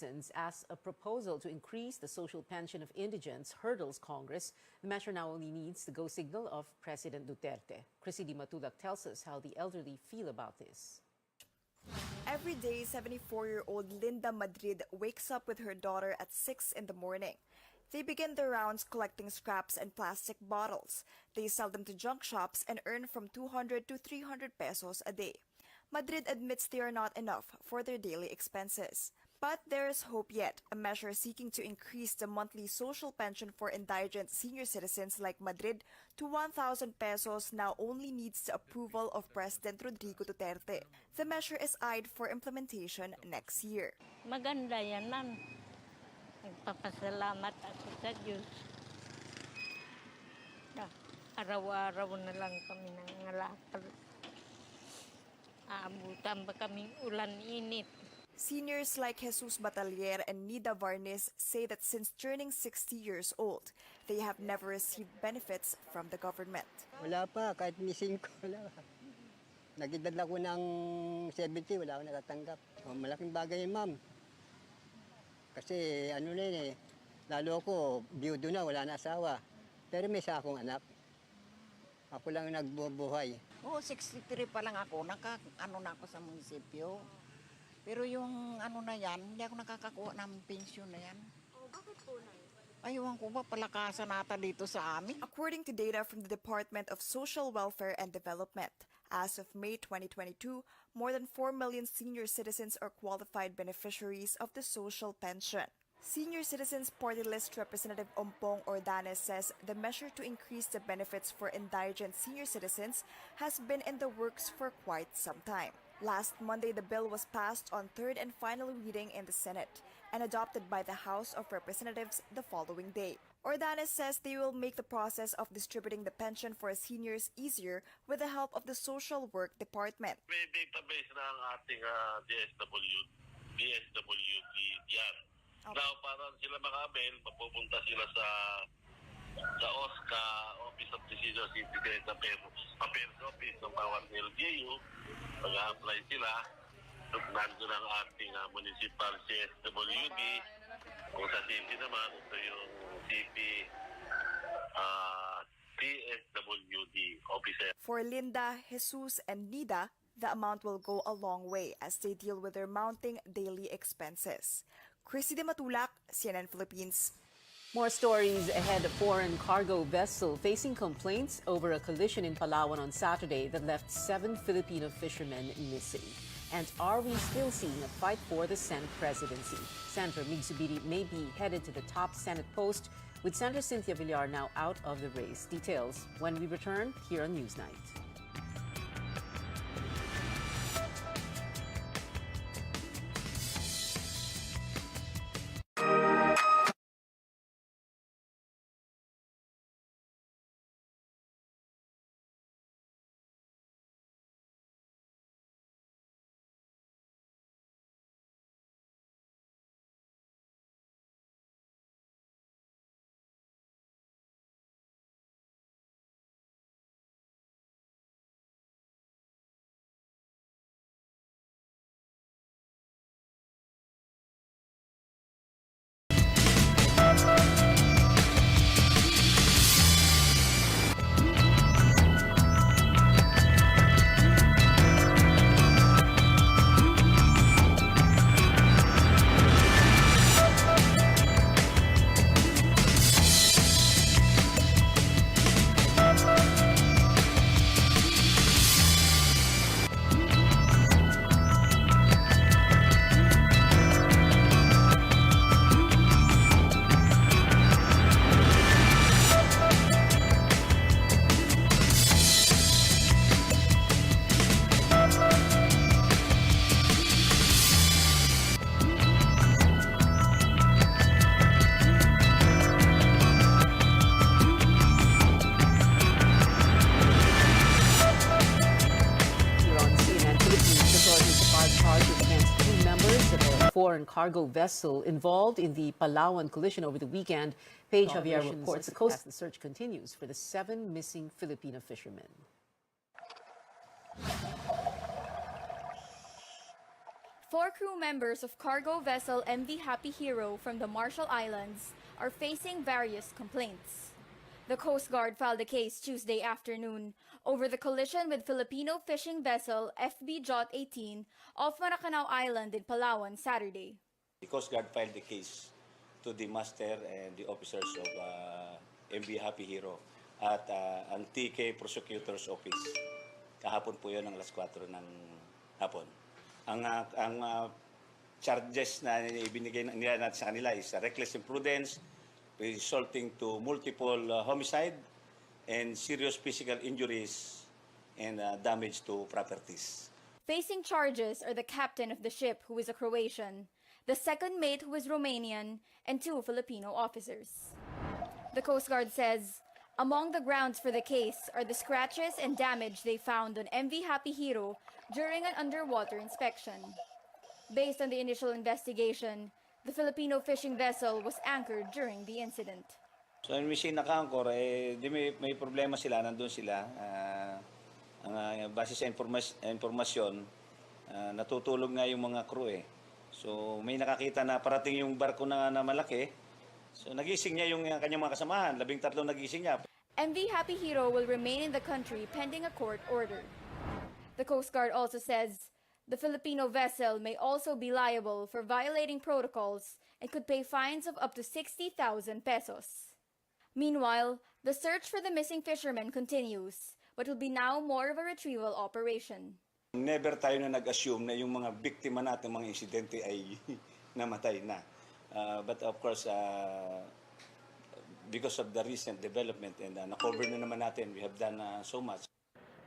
citizens as a proposal to increase the social pension of indigents hurdles Congress. The measure now only needs the go signal of President Duterte. Chrissy Di Matulak tells us how the elderly feel about this. Every day, 74-year-old Linda Madrid wakes up with her daughter at 6 in the morning. They begin their rounds collecting scraps and plastic bottles. They sell them to junk shops and earn from 200 to 300 pesos a day. Madrid admits they are not enough for their daily expenses. But there is hope yet. A measure seeking to increase the monthly social pension for indigent senior citizens like Madrid to 1,000 pesos now only needs the approval of President Rodrigo Duterte. The measure is eyed for implementation next year. Maganda yan, ma'am. Nagpapasalamat ako sa Diyos. Araw-araw na lang kami nangalakal. Aabutan ba kaming ulan-init? Seniors like Jesus Batalier and Nida Varnes say that since turning 60 years old, they have never received benefits from the government. Wala pa, kahit missing ko, wala pa. Nag-edad ako ng 70, wala akong natatanggap. Malaking bagay yun, ma'am. Kasi ano na yun lalo ako, biyudo na, wala na asawa. Pero may isa akong anak. Ako lang nagbubuhay. Oo, 63 pa lang ako, na ako sa munisipyo. Pero yung ano na yan, hindi ako nakakakuha ng pensyon na yan. Oh, bakit po na yun? Aywan ko ba, palakasan nata dito sa amin? According to data from the Department of Social Welfare and Development, as of May 2022, more than 4 million senior citizens are qualified beneficiaries of the social pension. Senior Citizens Party List Representative Ompong Ordanes says the measure to increase the benefits for indigent senior citizens has been in the works for quite some time. Last Monday, the bill was passed on third and final reading in the Senate and adopted by the House of Representatives the following day. Ordanes says they will make the process of distributing the pension for seniors easier with the help of the Social Work Department. May database na ang ating DSWD yan. Okay. Now, para sila maka-avail, mapupunta sila sa OSCA, Office of the Senior Citizen Affairs Office ng bawat LGU. Mag-a-apply sila. Nandun ang ating municipal CSWD. Kung sa city naman, ito yung city CSWD officer. For Linda, Jesus, and Nida, the amount will go a long way as they deal with their mounting daily expenses. Chrissy Di Matulak, CNN Philippines. More stories ahead. A foreign cargo vessel facing complaints over a collision in Palawan on Saturday that left 7 Filipino fishermen missing. And are we still seeing a fight for the Senate presidency? Senator Mig Zubiri may be headed to the top Senate post, with Senator Cynthia Villar now out of the race. Details when we return here on Newsnight. Foreign cargo vessel involved in the Palawan collision over the weekend. Paige Javier reports the coast. The search continues for the 7 missing Filipino fishermen. 4 crew members of cargo vessel MV Happy Hero from the Marshall Islands are facing various complaints. The Coast Guard filed a case Tuesday afternoon over the collision with Filipino fishing vessel FB Jot 18 off Maracanao Island in Palawan Saturday. The Coast Guard filed the case to the master and the officers of MV Happy Hero at ang TK Prosecutor's Office. Kahapon po yun ng alas 4 ng hapon. Ang charges na ibinigay nila natin sa kanila is reckless imprudence, resulting to multiple homicide and serious physical injuries and damage to properties. Facing charges are the captain of the ship, who is a Croatian, the second mate, who is Romanian, and 2 Filipino officers. The Coast Guard says among the grounds for the case are the scratches and damage they found on MV Happy Hero during an underwater inspection. Based on the initial investigation, the Filipino fishing vessel was anchored during the incident. So, yung machine naka-anchor, may problema sila, nandun sila. Base sa informasyon, natutulog nga yung mga crew eh. So, may nakakita na parating yung barko na malaki. So, nagising niya yung kanyang mga kasamahan. 13 nagising niya. MV Happy Hero will remain in the country pending a court order. The Coast Guard also says the Filipino vessel may also be liable for violating protocols and could pay fines of up to 60,000 pesos. Meanwhile, the search for the missing fishermen continues, but will be now more of a retrieval operation. Never tayo na nag-assume na yung mga biktima natin, mga insidente ay namatay na. But of course, because of the recent development and na-cover na naman natin, we have done so much.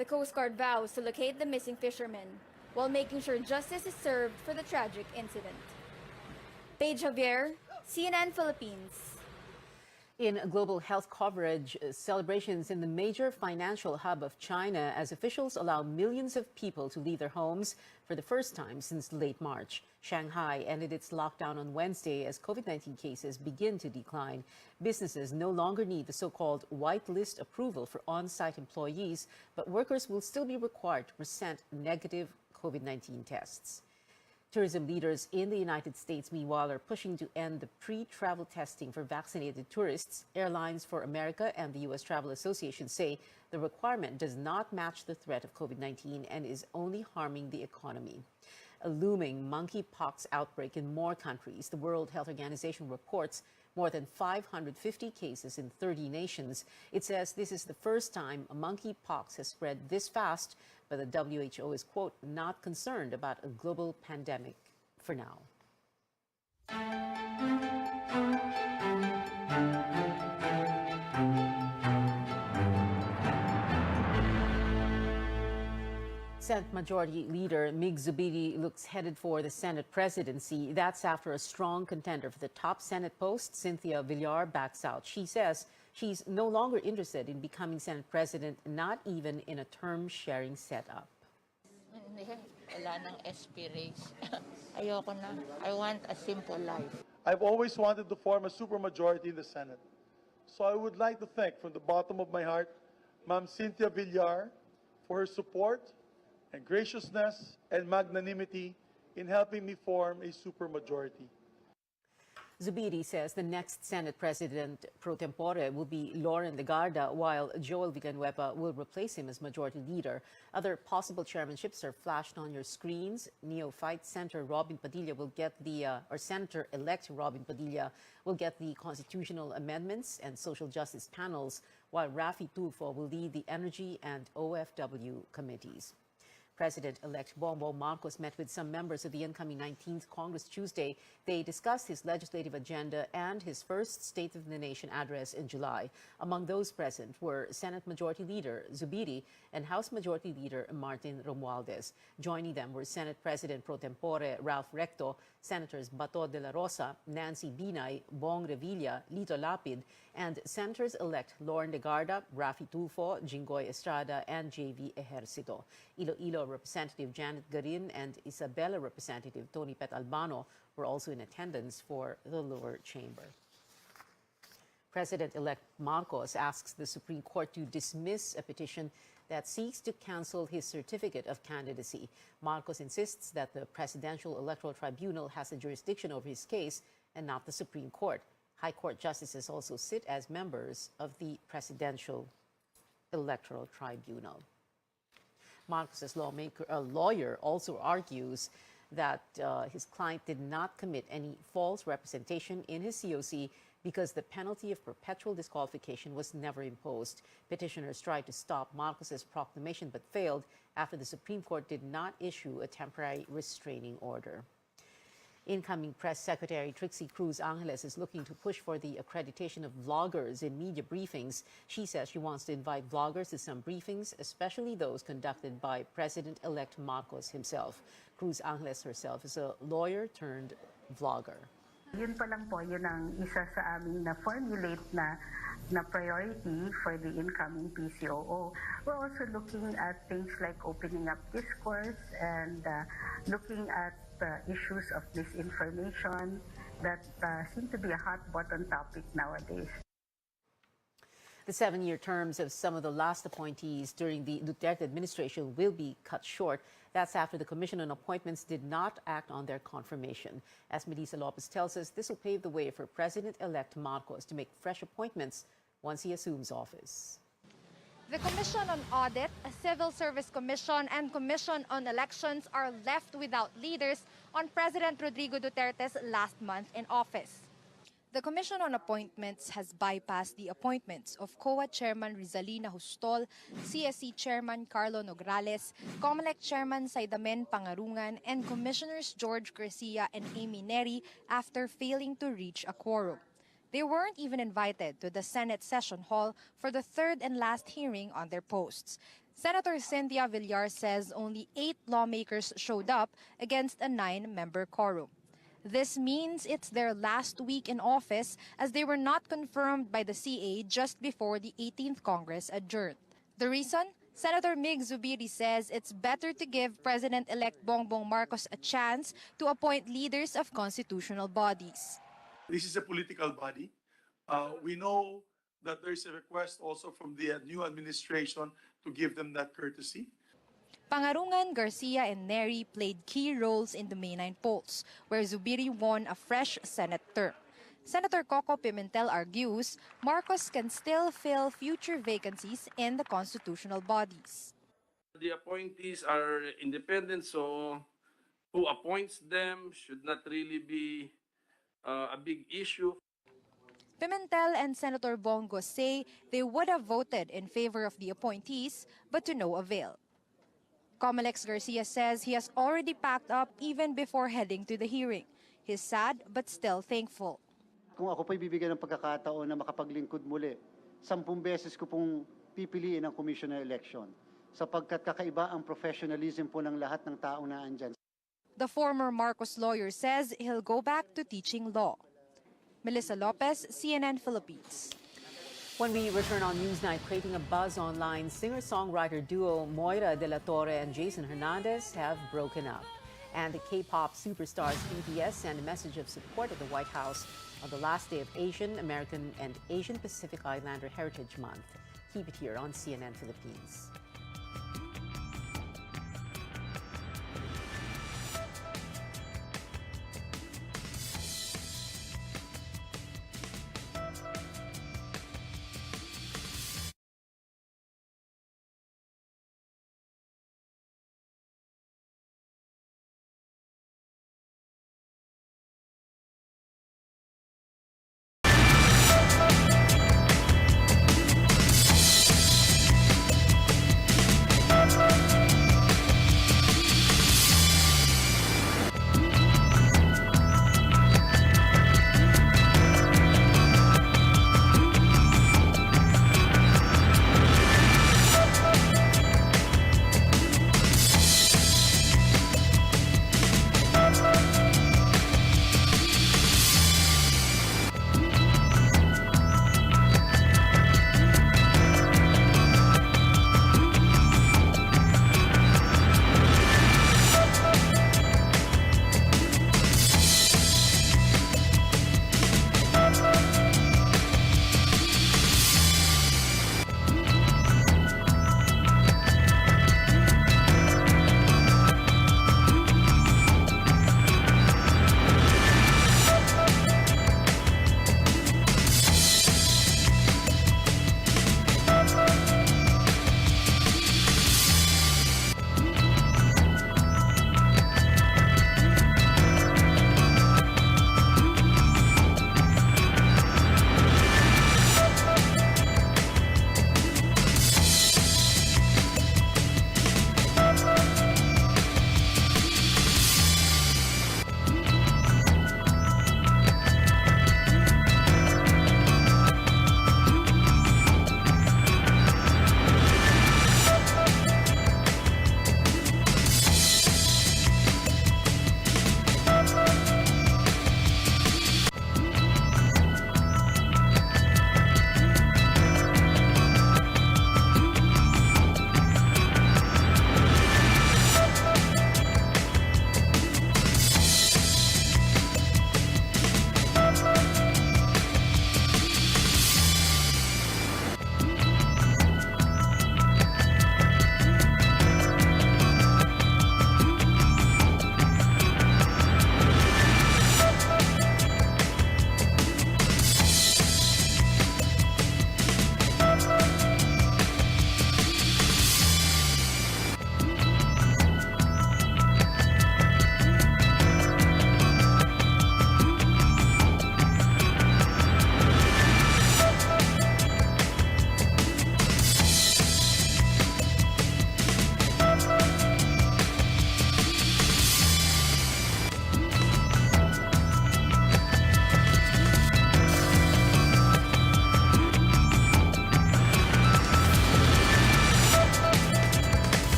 The Coast Guard vows to locate the missing fishermen while making sure justice is served for the tragic incident. Paige Javier, CNN Philippines. In global health coverage, celebrations in the major financial hub of China as officials allow millions of people to leave their homes for the first time since late March. Shanghai ended its lockdown on Wednesday as COVID-19 cases begin to decline. Businesses no longer need the so-called white list approval for on-site employees, but workers will still be required to present negative COVID-19 tests. Tourism leaders in the United States, meanwhile, are pushing to end the pre-travel testing for vaccinated tourists. Airlines for America and the U.S. Travel Association say the requirement does not match the threat of COVID-19 and is only harming the economy. A looming monkeypox outbreak in more countries. The World Health Organization reports more than 550 cases in 30 nations. It says this is the first time monkeypox has spread this fast, but the WHO is, quote, not concerned about a global pandemic for now. Senate Majority Leader Mig Zubiri looks headed for the Senate presidency. That's after a strong contender for the top Senate post, Cynthia Villar, backs out. She says she's no longer interested in becoming Senate president, not even in a term-sharing setup. Hindi, wala nang aspiration. Ayoko na. I want a simple life. I've always wanted to form a supermajority in the Senate. So I would like to thank from the bottom of my heart Ma'am Cynthia Villar for her support and graciousness and magnanimity in helping me form a supermajority. Zubiri says the next Senate President pro tempore will be Loren Legarda, while Joel Villanueva will replace him as Majority Leader. Other possible chairmanships are flashed on your screens. Neophyte Senator Robin Padilla will get or Senator-elect Robin Padilla will get the constitutional amendments and social justice panels, while Raffy Tulfo will lead the energy and OFW committees. President-elect Bongbong Marcos met with some members of the incoming 19th Congress Tuesday. They discussed his legislative agenda and his first State of the Nation address in July. Among those present were Senate Majority Leader Zubiri and House Majority Leader Martin Romualdez. Joining them were Senate President pro tempore Ralph Recto, Senators Bato de la Rosa, Nancy Binay, Bong Revilla, Lito Lapid, and Senators-elect Loren Legarda, Raffy Tulfo, Jinggoy Estrada, and J.V. Ejercito. Iloilo Representative Janet Garin and Isabela Representative Tony Pet Albano were also in attendance for the lower chamber. President-elect Marcos asks the Supreme Court to dismiss a petition that seeks to cancel his certificate of candidacy. Marcos insists that the Presidential Electoral Tribunal has the jurisdiction over his case and not the Supreme Court. High Court justices also sit as members of the Presidential Electoral Tribunal. Marcos's lawyer also argues that his client did not commit any false representation in his COC because the penalty of perpetual disqualification was never imposed. Petitioners tried to stop Marcos's proclamation but failed after the Supreme Court did not issue a temporary restraining order. Incoming Press Secretary Trixie Cruz Angeles is looking to push for the accreditation of vloggers in media briefings. She says she wants to invite vloggers to some briefings, especially those conducted by President-elect Marcos himself. Cruz Angeles herself is a lawyer turned vlogger. Yun pa lang po, yun ang isa sa aming na-formulate na priority for the incoming PCOO. We're also looking at things like opening up discourse and looking at issues of misinformation that seem to be a hot button topic nowadays. The 7-year terms of some of the last appointees during the Duterte administration will be cut short. That's after the Commission on Appointments did not act on their confirmation. As Melissa Lopez tells us, this will pave the way for President-elect Marcos to make fresh appointments once he assumes office. The Commission on Audit, a Civil Service Commission, and Commission on Elections are left without leaders on President Rodrigo Duterte's last month in office. The Commission on Appointments has bypassed the appointments of COA Chairman Rizalina Hustol, CSC Chairman Carlo Nograles, COMELEC Chairman Saidamen Pangarungan, and Commissioners George Garcia and Amy Neri after failing to reach a quorum. They weren't even invited to the Senate Session Hall for the third and last hearing on their posts. Senator Cynthia Villar says only 8 lawmakers showed up against a 9-member quorum. This means it's their last week in office as they were not confirmed by the CA just before the 18th Congress adjourned. The reason? Senator Mig Zubiri says it's better to give President-elect Bongbong Marcos a chance to appoint leaders of constitutional bodies. This is a political body. We know that there's a request also from the new administration to give them that courtesy. Pangarungan, Garcia, and Neri played key roles in the May 9 polls, where Zubiri won a fresh Senate term. Senator Coco Pimentel argues Marcos can still fill future vacancies in the constitutional bodies. The appointees are independent, so who appoints them should not really be a big issue. Pimentel and Senator Bongo say they would have voted in favor of the appointees, but to no avail. COMELEC's Garcia says he has already packed up even before heading to the hearing. He's sad but still thankful. Kung ako po'y bibigyan ng pagkakataon na makapaglingkod muli, 10 beses ko pong pipiliin ang Commission na Election sapagkat kakaiba ang professionalism po ng lahat ng taong naandyan. The former Marcos lawyer says he'll go back to teaching law. Melissa Lopez, CNN Philippines. When we return on Newsnight, creating a buzz online, singer-songwriter duo Moira De La Torre and Jason Hernandez have broken up. And the K-pop superstars BTS sent a message of support at the White House on the last day of Asian American and Asian Pacific Islander Heritage Month. Keep it here on CNN Philippines.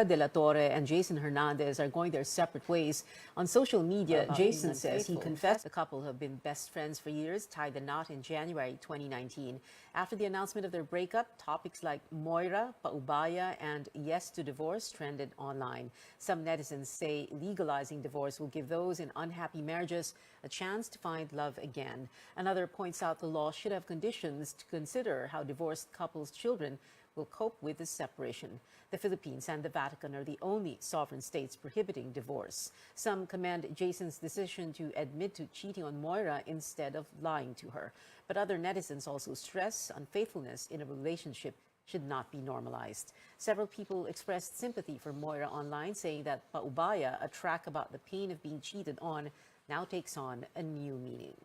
Moira de la Torre and Jason Hernandez are going their separate ways. On social media, Jason says he confessed the couple have been best friends for years, tied the knot in January 2019. After the announcement of their breakup, topics like Moira, Paubaya, and yes to divorce trended online. Some netizens say legalizing divorce will give those in unhappy marriages a chance to find love again. Another points out the law should have conditions to consider how divorced couples' children will cope with the separation. The Philippines and the Vatican are the only sovereign states prohibiting divorce. Some commend Jason's decision to admit to cheating on Moira instead of lying to her. But other netizens also stress unfaithfulness in a relationship should not be normalized. Several people expressed sympathy for Moira online, saying that Paubaya, a track about the pain of being cheated on, now takes on a new meaning.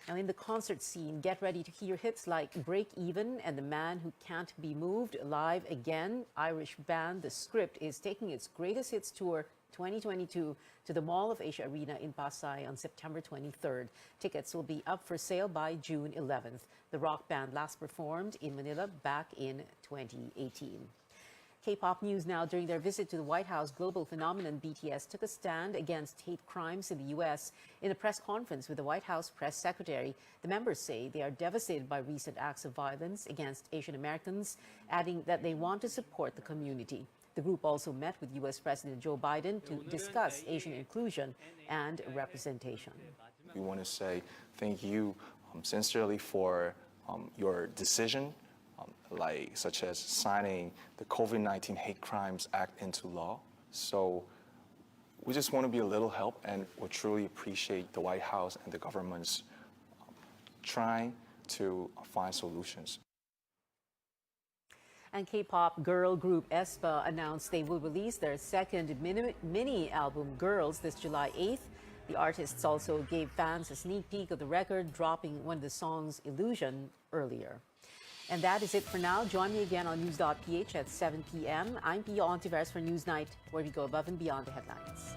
Now, in the concert scene, get ready to hear hits like Break Even and The Man Who Can't Be Moved live again. Irish band The Script is taking its Greatest Hits Tour 2022 to the Mall of Asia Arena in Pasay on September 23rd. Tickets will be up for sale by June 11th. The rock band last performed in Manila back in 2018. K-pop news now. During their visit to the White House, global phenomenon BTS took a stand against hate crimes in the U.S. In a press conference with the White House press secretary, the members say they are devastated by recent acts of violence against Asian Americans, adding that they want to support the community. The group also met with U.S. President Joe Biden to discuss Asian inclusion and representation. We want to say thank you sincerely for your decision, such as signing the COVID-19 Hate Crimes Act into law. So we just want to be a little help, and we truly appreciate the White House and the government's trying to find solutions. And K-pop girl group aespa announced they will release their second mini album, Girls, this July 8th. The artists also gave fans a sneak peek of the record, dropping one of the songs, Illusion, earlier. And that is it for now. Join me again on News.ph at 7 p.m. I'm Pia Honteveros for Newsnight, where we go above and beyond the headlines.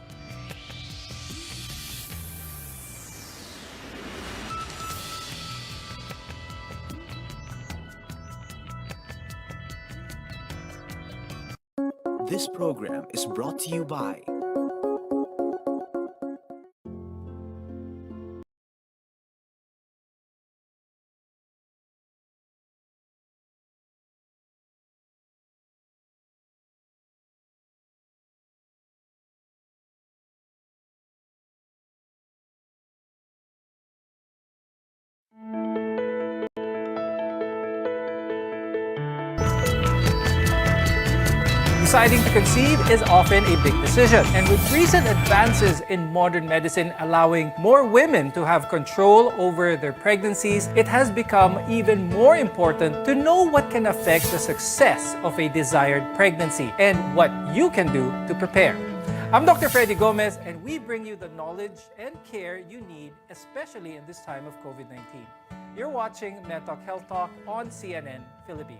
This program is brought to you by Deciding to conceive is often a big decision, and with recent advances in modern medicine allowing more women to have control over their pregnancies, it has become even more important to know what can affect the success of a desired pregnancy and what you can do to prepare. I'm Dr. Freddy Gomez, and we bring you the knowledge and care you need, especially in this time of COVID-19. You're watching MedTalk Health Talk on CNN Philippines.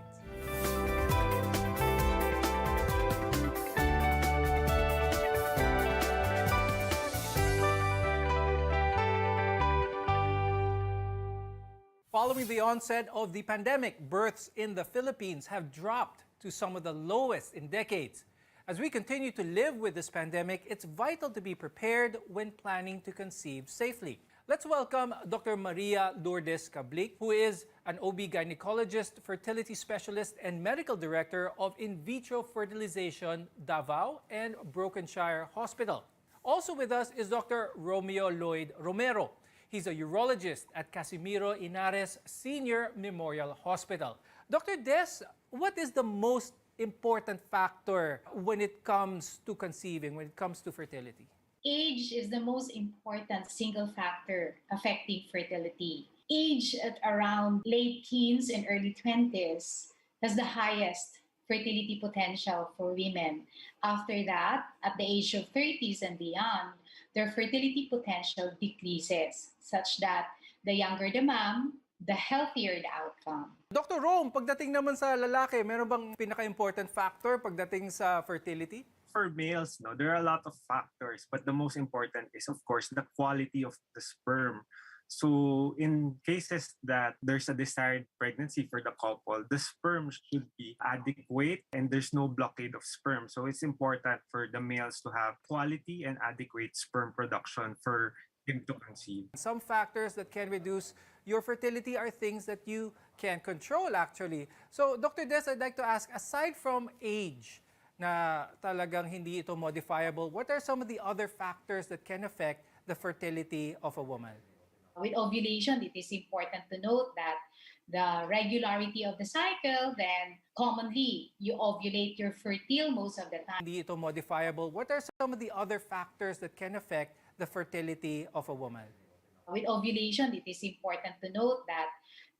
Following the onset of the pandemic, births in the Philippines have dropped to some of the lowest in decades. As we continue to live with this pandemic, it's vital to be prepared when planning to conceive safely. Let's welcome Dr. Maria Lourdes Cablik, who is an OB-gynecologist, fertility specialist, and medical director of In Vitro Fertilization Davao and Brokenshire Hospital. Also with us is Dr. Romeo Lloyd Romero. He's a urologist at Casimiro Inares Senior Memorial Hospital. Dr. Des, what is the most important factor when it comes to conceiving, when it comes to fertility? Age is the most important single factor affecting fertility. Age at around late teens and early 20s has the highest fertility potential for women. After that, at the age of 30s and beyond, their fertility potential decreases, such that the younger the mom, the healthier the outcome. Dr. Rome, pagdating naman sa lalaki, meron bang pinaka-important factor pagdating sa fertility? For males, there are a lot of factors, but the most important is, of course, the quality of the sperm. So in cases that there's a desired pregnancy for the couple, the sperm should be adequate and there's no blockade of sperm. So it's important for the males to have quality and adequate sperm production for him to conceive. Some factors that can reduce your fertility are things that you can control actually. So Dr. Des, I'd like to ask, aside from age, na talagang hindi ito modifiable, what are some of the other factors that can affect the fertility of a woman? With ovulation, it is important to note that the regularity of the cycle, then commonly you ovulate, you're fertile most of the time. Hindi ito modifiable. What are some of the other factors that can affect the fertility of a woman? With ovulation, it is important to note that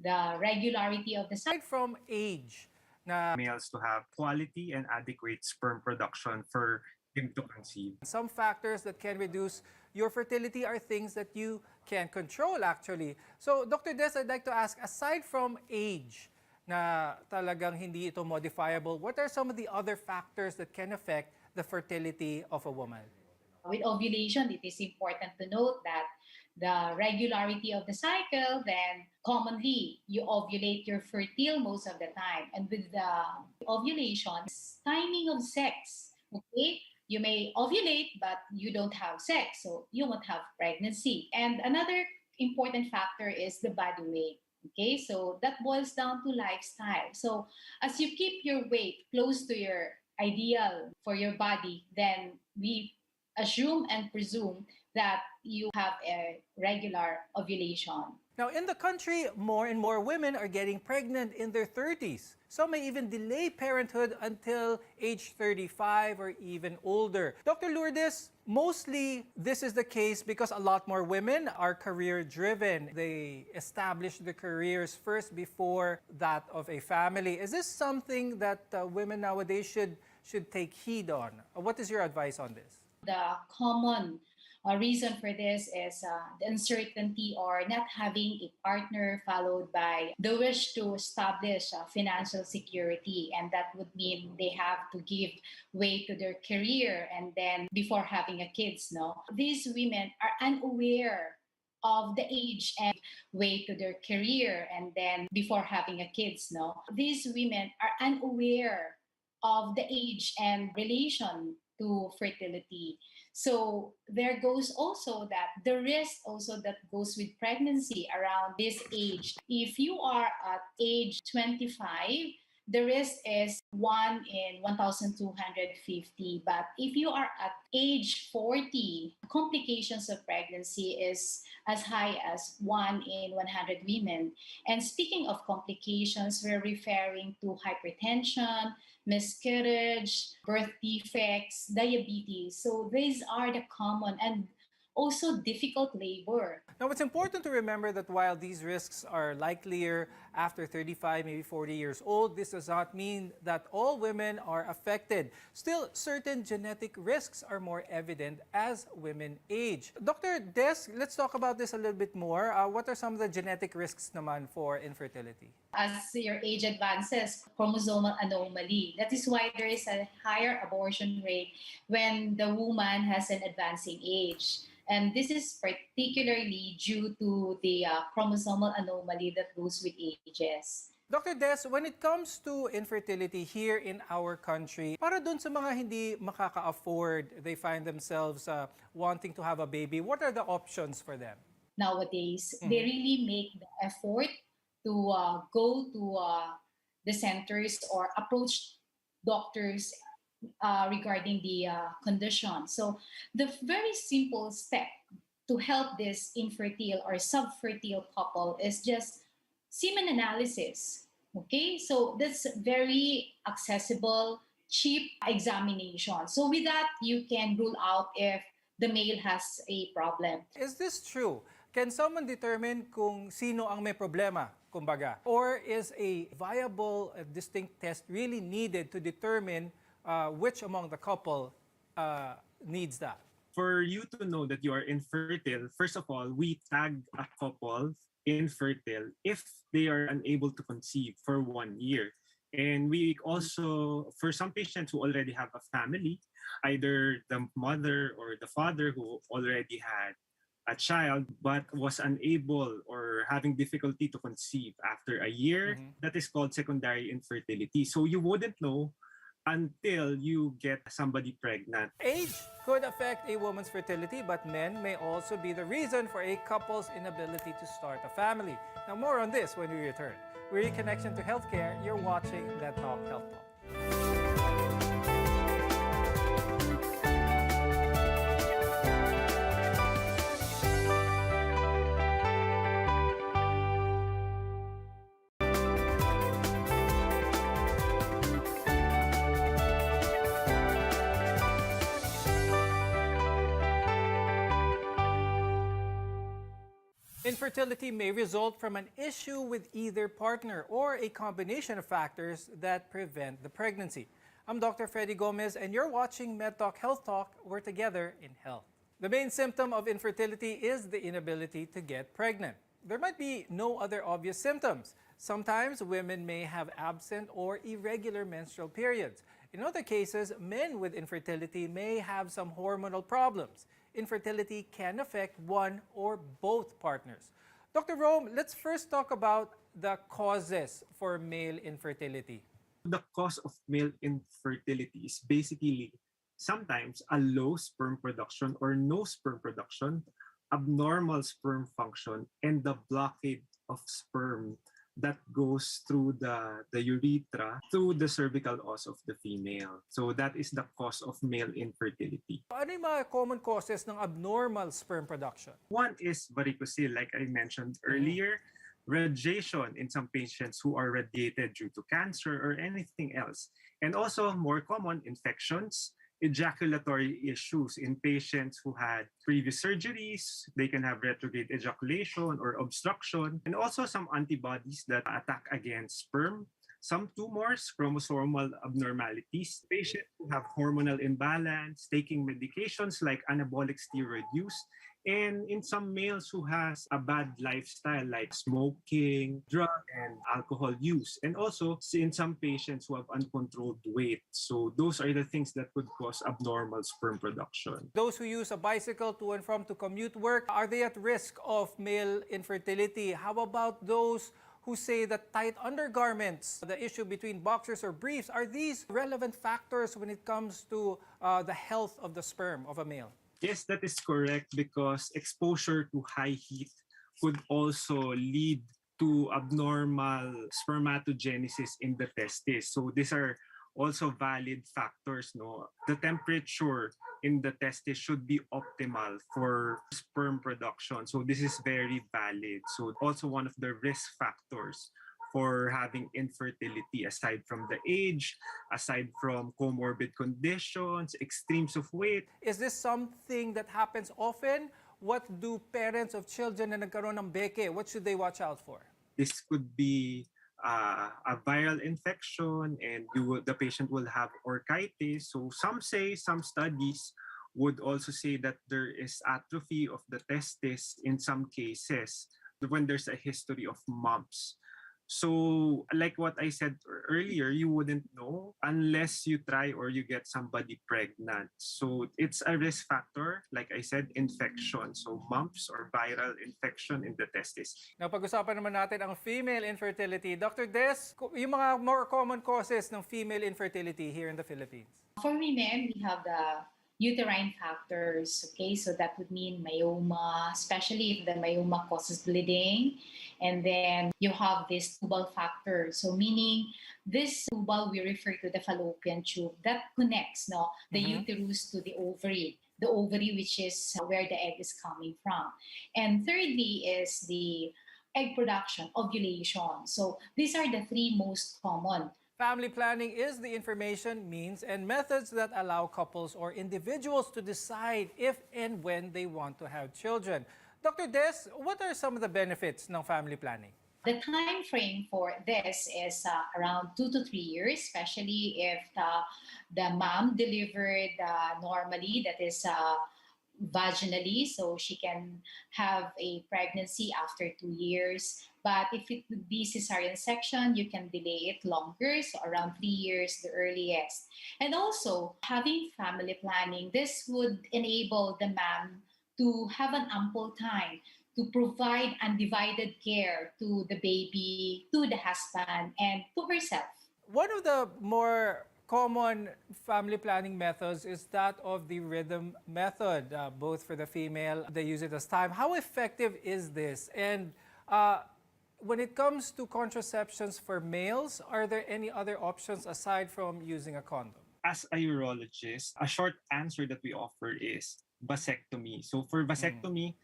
the regularity of the cycle. Aside from age, na males to have quality and adequate sperm production for him to conceive. Some factors that can reduce your fertility are things that you can control actually. So Dr. Des, I'd like to ask, aside from age, na talagang hindi ito modifiable, what are some of the other factors that can affect the fertility of a woman? With ovulation, it is important to note that the regularity of the cycle, then commonly you ovulate, you're fertile most of the time. And with the ovulation, timing of sex, okay? You may ovulate, but you don't have sex, so you won't have pregnancy. And another important factor is the body weight. Okay, so that boils down to lifestyle. So as you keep your weight close to your ideal for your body, then we assume and presume that you have a regular ovulation. Now, in the country, more and more women are getting pregnant in their 30s. Some may even delay parenthood until age 35 or even older. Dr. Lourdes, mostly this is the case because a lot more women are career-driven. They establish their careers first before that of a family. Is this something that women nowadays should take heed on? What is your advice on this? The common reason for this is the uncertainty or not having a partner, followed by the wish to establish financial security. And that would mean they have to give way to their career and then before having a kids, no? These women are unaware of the age and way to their career and then before having a kids, no? These women are unaware of the age and relation to fertility. So there goes also that the risk also that goes with pregnancy around this age. If you are at age 25, the risk is 1 in 1,250. But if you are at age 40, complications of pregnancy is as high as 1 in 100 women. And speaking of complications, we're referring to hypertension, miscarriage, birth defects, diabetes. So these are the common and also difficult labor. Now, it's important to remember that while these risks are likelier after 35, maybe 40 years old, this does not mean that all women are affected. Still, certain genetic risks are more evident as women age. Dr. Des, let's talk about this a little bit more. What are some of the genetic risks naman for infertility? As your age advances, chromosomal anomaly. That is why there is a higher abortion rate when the woman has an advancing age. And this is particularly due to the chromosomal anomaly that goes with ages. Dr. Des, when it comes to infertility here in our country, para dun sa mga hindi makaka-afford, they find themselves wanting to have a baby, what are the options for them? Nowadays, they really make the effort to go to the centers or approach doctors regarding the condition. So the very simple step to help this infertile or subfertile couple is just semen analysis. Okay, so that's very accessible, cheap examination. So with that, you can rule out if the male has a problem. Is this true? Can someone determine kung sino ang may problema, kumbaga? Or is a viable, distinct test really needed to determine which among the couple needs that? For you to know that you are infertile, first of all, we tag a couple infertile if they are unable to conceive for 1 year. And we also, for some patients who already have a family, either the mother or the father who already had a child but was unable or having difficulty to conceive after a year. That is called secondary infertility. So you wouldn't know until you get somebody pregnant. Age could affect a woman's fertility, but men may also be the reason for a couple's inability to start a family. Now, more on this when we return. We're in connection to healthcare. You're watching That Talk Health Talk. Infertility may result from an issue with either partner or a combination of factors that prevent the pregnancy. I'm Dr. Freddy Gomez, and you're watching MedTalk Health Talk. We're together in health. The main symptom of infertility is the inability to get pregnant. There might be no other obvious symptoms. Sometimes women may have absent or irregular menstrual periods. In other cases, men with infertility may have some hormonal problems. Infertility can affect one or both partners. Dr. Rome, let's first talk about the causes for male infertility. The cause of male infertility is basically sometimes a low sperm production or no sperm production, abnormal sperm function, and the blockade of sperm that goes through the urethra through the cervical os of the female. So that is the cause of male infertility. Ano yung mga common causes ng abnormal sperm production? One is varicocele, like I mentioned earlier, radiation in some patients who are radiated due to cancer or anything else. And also more common, infections, ejaculatory issues in patients who had previous surgeries. They can have retrograde ejaculation or obstruction, and also some antibodies that attack against sperm, some tumors, chromosomal abnormalities, patients who have hormonal imbalance, taking medications like anabolic steroid use, and in some males who has a bad lifestyle like smoking, drug and alcohol use, and also in some patients who have uncontrolled weight. So those are the things that could cause abnormal sperm production. Those who use a bicycle to and from to commute work, are they at risk of male infertility? How about those who say that tight undergarments, the issue between boxers or briefs, are these relevant factors when it comes to the health of the sperm of a male? Yes, that is correct, because exposure to high heat could also lead to abnormal spermatogenesis in the testes. So these are also valid factors. No, the temperature in the testes should be optimal for sperm production. So this is very valid. So also one of the risk factors for having infertility, aside from the age, aside from comorbid conditions, extremes of weight. Is this something that happens often? What do parents of children na nagkaroon ng beke, what should they watch out for? This could be a viral infection, and the patient will have orchitis. So some studies would also say that there is atrophy of the testes in some cases when there's a history of mumps. So like what I said earlier, you wouldn't know unless you try or you get somebody pregnant. So it's a risk factor, like I said, infection. So mumps or viral infection in the testes. Now, pag-usapan naman natin ang female infertility. Dr. Des, yung mga more common causes ng female infertility here in the Philippines. For women, we have the uterine factors, okay? So that would mean myoma, especially if the myoma causes bleeding. And then you have this tubal factor. So meaning this tubal, we refer to the fallopian tube that connects the uterus to the ovary which is where the egg is coming from. And thirdly is the egg production, ovulation. So these are the three most common. Family planning is the information, means, and methods that allow couples or individuals to decide if and when they want to have children. Dr. Des, what are some of the benefits ng family planning? The time frame for this is around 2 to 3 years, especially if the mom delivered normally, that is vaginally, so she can have a pregnancy after 2 years. But if it would be cesarean section, you can delay it longer, so around 3 years, the earliest. And also, having family planning, this would enable the mom to have an ample time to provide undivided care to the baby, to the husband, and to herself. One of the more common family planning methods is that of the rhythm method, both for the female, they use it as time. How effective is this? And when it comes to contraceptions for males, are there any other options aside from using a condom? As a urologist, a short answer that we offer is vasectomy. So for vasectomy,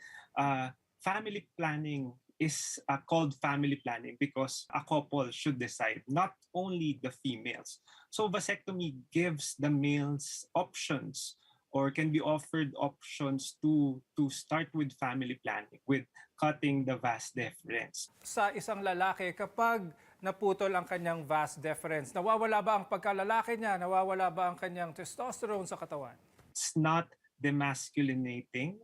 family planning is called family planning because a couple should decide, not only the females. So vasectomy gives the males options or can be offered options to start with family planning, with cutting the vas deferens. Sa isang lalaki, kapag naputol ang kanyang vas deferens, nawawala ba ang pagkalalaki niya? Nawawala ba ang kanyang testosterone sa katawan? It's not demasculinating.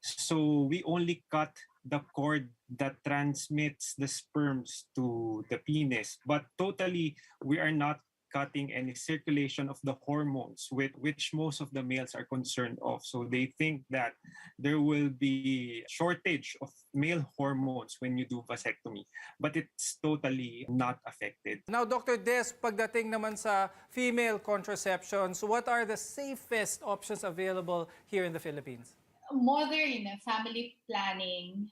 So we only cut the cord that transmits the sperms to the penis. But totally, we are not cutting any circulation of the hormones with which most of the males are concerned of. So they think that there will be shortage of male hormones when you do vasectomy, but it's totally not affected. Now, Dr. Des, pagdating naman sa female contraceptions, what are the safest options available here in the Philippines? Modern family planning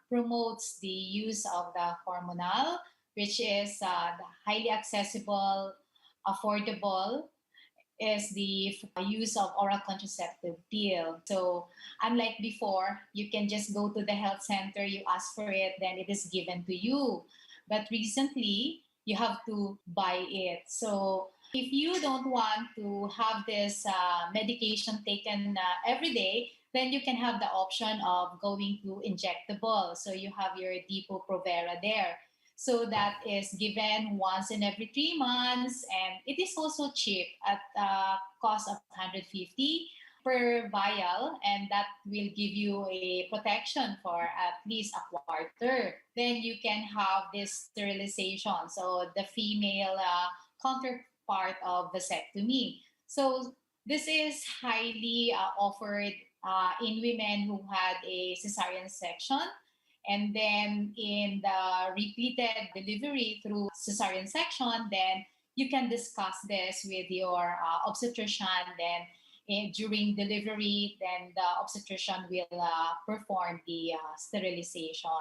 promotes the use of the hormonal, which is the highly accessible, affordable, is the use of oral contraceptive pill. So unlike before, you can just go to the health center, you ask for it, then it is given to you. But recently, you have to buy it. So if you don't want to have this medication taken every day, then you can have the option of going to injectable. So you have your Depo-Provera there. So that is given once in every 3 months, and it is also cheap at a cost of 150 per vial, and that will give you a protection for at least a quarter. Then you can have this sterilization, so the female counterpart of vasectomy. So this is highly offered in women who had a cesarean section, and then in the repeated delivery through cesarean section, then you can discuss this with your obstetrician. Then during delivery, then the obstetrician will perform the sterilization.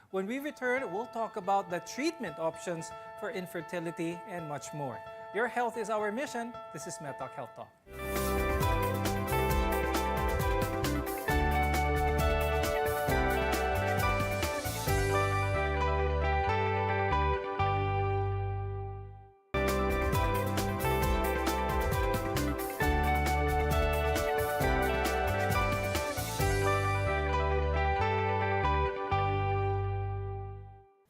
When we return, we'll talk about the treatment options for infertility and much more. Your health is our mission. This is MedTalk Health Talk.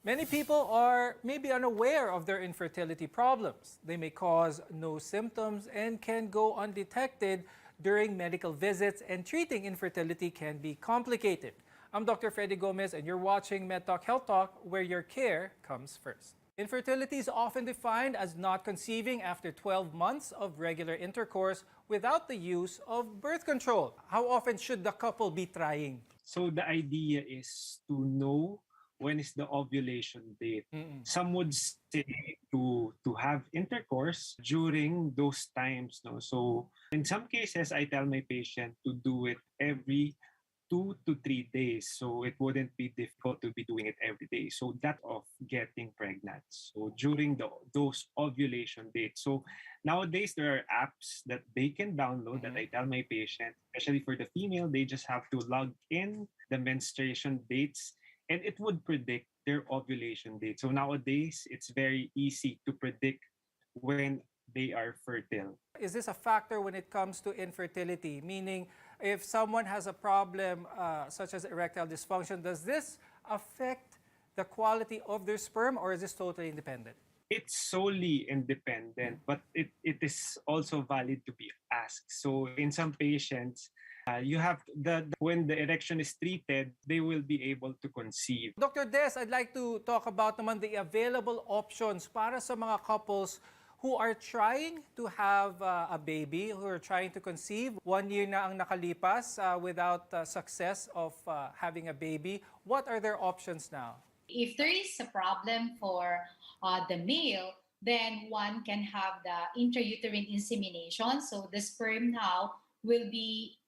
Many people are maybe unaware of their infertility problems. They may cause no symptoms and can go undetected during medical visits, and treating infertility can be complicated. I'm Dr. Freddy Gomez, and you're watching MedTalk Health Talk, where your care comes first. Infertility is often defined as not conceiving after 12 months of regular intercourse without the use of birth control. How often should the couple be trying? So the idea is to know when is the ovulation date. Some would say to have intercourse during those times. No? So in some cases, I tell my patient to do it every 2 to 3 days. So it wouldn't be difficult to be doing it every day. So that of getting pregnant. So during those ovulation dates. So nowadays, there are apps that they can download that I tell my patient, especially for the female, they just have to log in the menstruation dates, and it would predict their ovulation date. So nowadays, it's very easy to predict when they are fertile. Is this a factor when it comes to infertility? Meaning, if someone has a problem such as erectile dysfunction, does this affect the quality of their sperm, or is this totally independent? It's solely independent, but it is also valid to be asked. So in some patients, you have when the erection is treated, they will be able to conceive. Dr. Des, I'd like to talk about naman the available options para sa mga couples who are trying to have a baby, who are trying to conceive. 1 year na ang nakalipas without success of having a baby. What are their options now? If there is a problem for the male, then one can have the intrauterine insemination. So the sperm now will be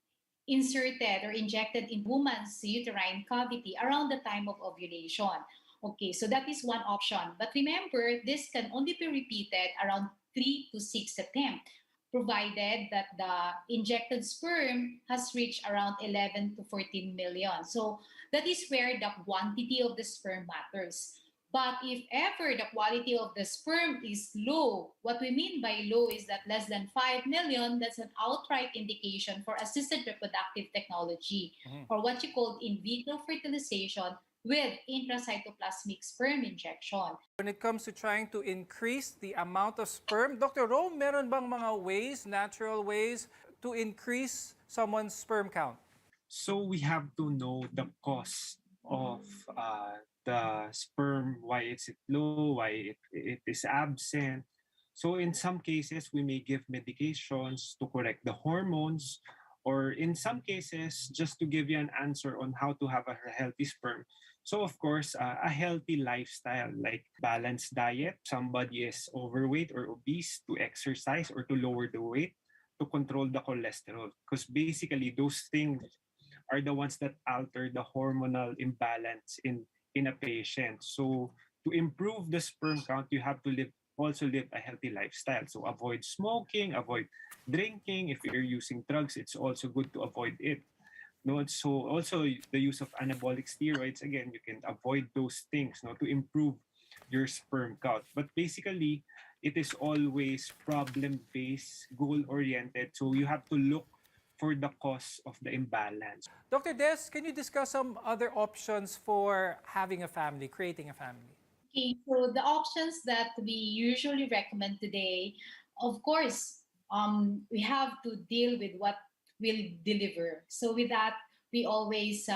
inserted or injected in woman's uterine cavity around the time of ovulation. Okay, so that is one option. But remember, this can only be repeated around 3 to 6 attempts, provided that the injected sperm has reached around 11 to 14 million. So that is where the quantity of the sperm matters. But if ever the quality of the sperm is low, what we mean by low is that less than 5 million, that's an outright indication for assisted reproductive technology, or what you call in vitro fertilization with intracytoplasmic sperm injection. When it comes to trying to increase the amount of sperm, Dr. Rome, meron bang mga ways, natural ways, to increase someone's sperm count? So we have to know the cause of the sperm, why is it low, why it is absent. So in some cases, we may give medications to correct the hormones, or in some cases, just to give you an answer on how to have a healthy sperm. So of course, a healthy lifestyle like balanced diet, somebody is overweight or obese, to exercise or to lower the weight, to control the cholesterol. Because basically those things are the ones that alter the hormonal imbalance in a patient. So to improve the sperm count, you have to also live a healthy lifestyle. So avoid smoking, avoid drinking. If you're using drugs, it's also good to avoid it. No, so also the use of anabolic steroids, again, you can avoid those things, no, to improve your sperm count. But basically, it is always problem-based, goal-oriented. So you have to look for the cause of the imbalance. Dr. Des, can you discuss some other options for having a family, creating a family? Okay, so the options that we usually recommend today, of course, we have to deal with what will deliver. So with that, we always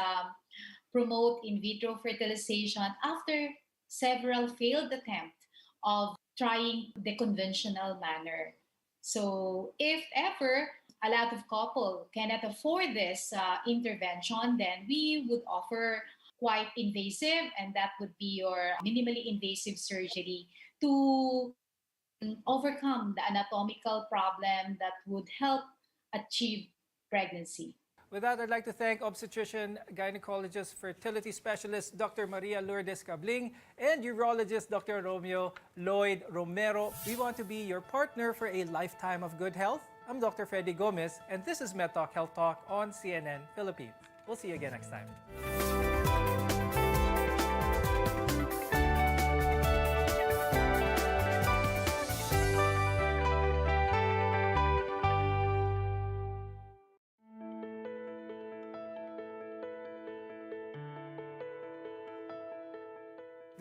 promote in vitro fertilization after several failed attempts of trying the conventional manner. So if ever a lot of couple cannot afford this intervention, then we would offer quite invasive, and that would be your minimally invasive surgery to overcome the anatomical problem that would help achieve pregnancy. With that, I'd like to thank obstetrician, gynecologist, fertility specialist, Dr. Maria Lourdes Cabling, and urologist, Dr. Romeo Lloyd Romero. We want to be your partner for a lifetime of good health. I'm Dr. Freddy Gomez, and this is MedTalk Health Talk on CNN Philippines. We'll see you again next time.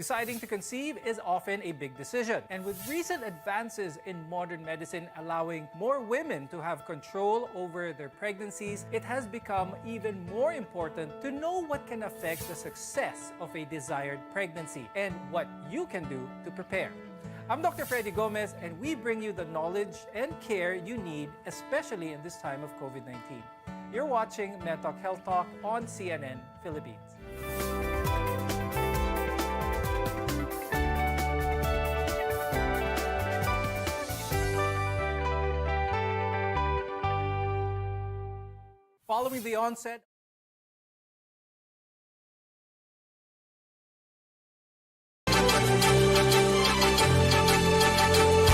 Deciding to conceive is often a big decision. And with recent advances in modern medicine allowing more women to have control over their pregnancies, it has become even more important to know what can affect the success of a desired pregnancy and what you can do to prepare. I'm Dr. Freddy Gomez, and we bring you the knowledge and care you need, especially in this time of COVID-19. You're watching MedTalk Health Talk on CNN Philippines. Following the onset